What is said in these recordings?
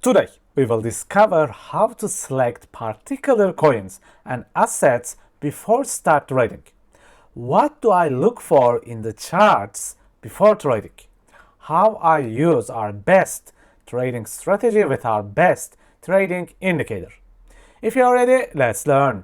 Today, we will discover how to select particular coins and assets before start trading. What do I look for in the charts before trading? How I use our best trading strategy with our best trading indicator. If you're ready, let's learn.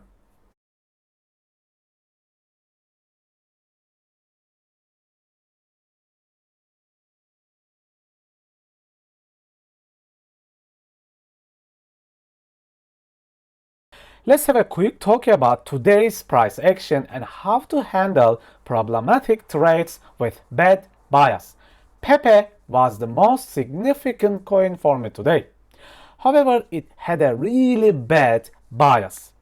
Let's have a quick talk about today's price action and how to handle problematic trades with bad bias. Pepe was the most significant coin for me today. However, it had a really bad bias.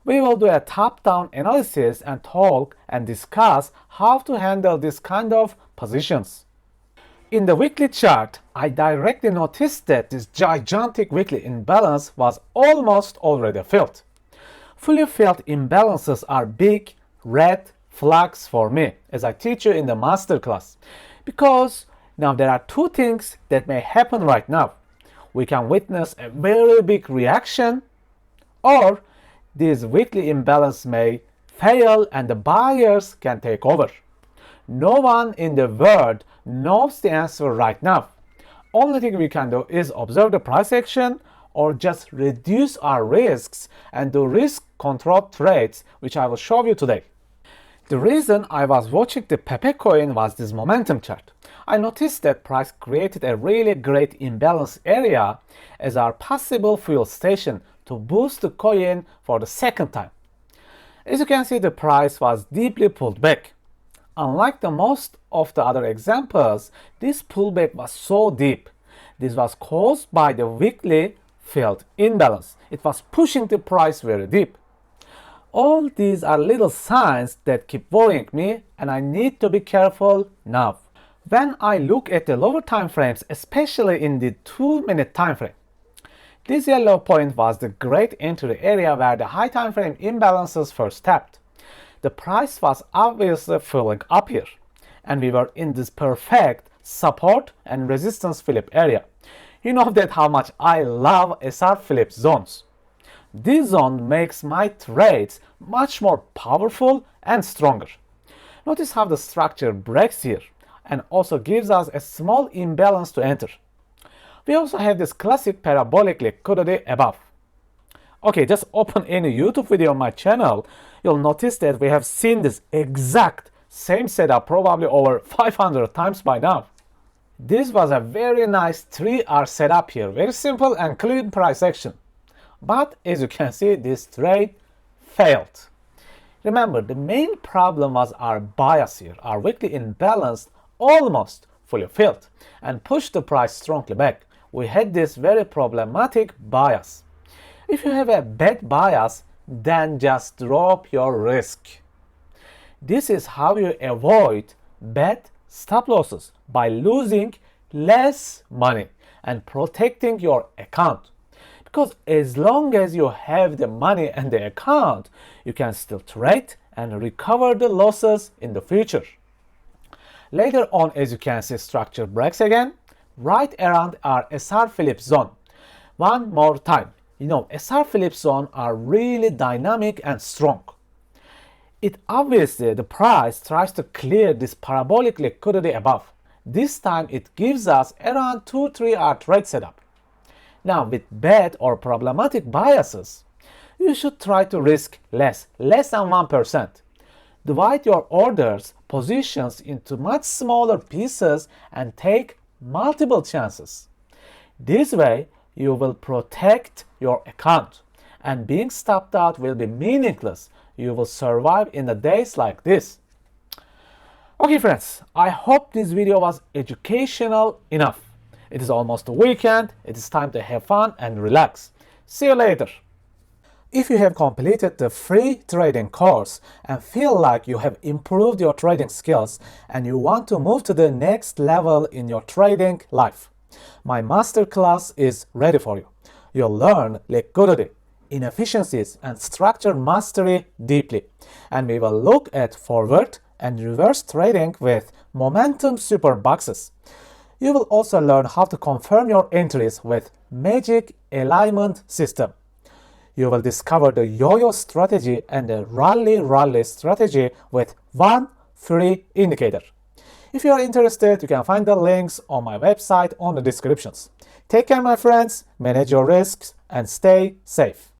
We will do a top-down analysis and talk and discuss how to handle this kind of positions. In the weekly chart, I directly noticed that this gigantic weekly imbalance was almost already filled. Fully filled imbalances are big red flags for me, as I teach you in the masterclass, because now there are two things that may happen right now. We can witness a very big reaction, or this weekly imbalance may fail and the buyers can take over. No one in the world knows the answer right now. Only thing we can do is observe the price action or just reduce our risks and do risk control trades, which I will show you today. The reason I was watching the Pepe coin was this momentum chart. I noticed that price created a really great imbalance area as our possible fuel station to boost the coin for the second time. As you can see, the price was deeply pulled back. Unlike the most of the other examples, this pullback was so deep. This was caused by the weekly filled imbalance. It was pushing the price very deep. All these are little signs that keep worrying me, and I need to be careful now. When I look at the lower time frames, especially in the 2-minute time frame, this yellow point was the great entry area where the high time frame imbalances first tapped. The price was obviously filling up here, and we were in this perfect support and resistance flip area. You know that how much I love SR flip zones. This zone makes my trades much more powerful and stronger. Notice how the structure breaks here and also gives us a small imbalance to enter. We also have this classic parabolic liquidity above. Okay, just open any YouTube video on my channel. You'll notice that we have seen this exact same setup probably over 500 times by now. This was a very nice 3-hour setup here, very simple and clean price action. But as you can see, this trade failed. Remember, the main problem was our bias here. Our weekly imbalance almost fully filled and pushed the price strongly back. We had this very problematic bias. If you have a bad bias, then just drop your risk. This is how you avoid bad stop losses, by losing less money and protecting your account. Because as long as you have the money and the account, you can still trade and recover the losses in the future. Later on, as you can see, structure breaks again, right around our SR flip zone. One more time. You know, SR flip zone are really dynamic and strong. It obviously, the price tries to clear this parabolic liquidity above. This time it gives us around 2-3 hour trade setup. Now with bad or problematic biases, you should try to risk less than 1%. Divide your orders, positions into much smaller pieces and take multiple chances. This way you will protect your account and being stopped out will be meaningless. You will survive in the days like this. Okay friends, I hope this video was educational enough. It is almost the weekend, it is time to have fun and relax. See you later. If you have completed the free trading course and feel like you have improved your trading skills and you want to move to the next level in your trading life, my masterclass is ready for you. You'll learn liquidity, inefficiencies, and structure mastery deeply. And we will look at forward and reverse trading with momentum super boxes. You will also learn how to confirm your entries with Magic Alignment System. You will discover the yo-yo strategy and the rally strategy with one free indicator. If you are interested, you can find the links on my website on the descriptions. Take care, my friends, manage your risks, and stay safe.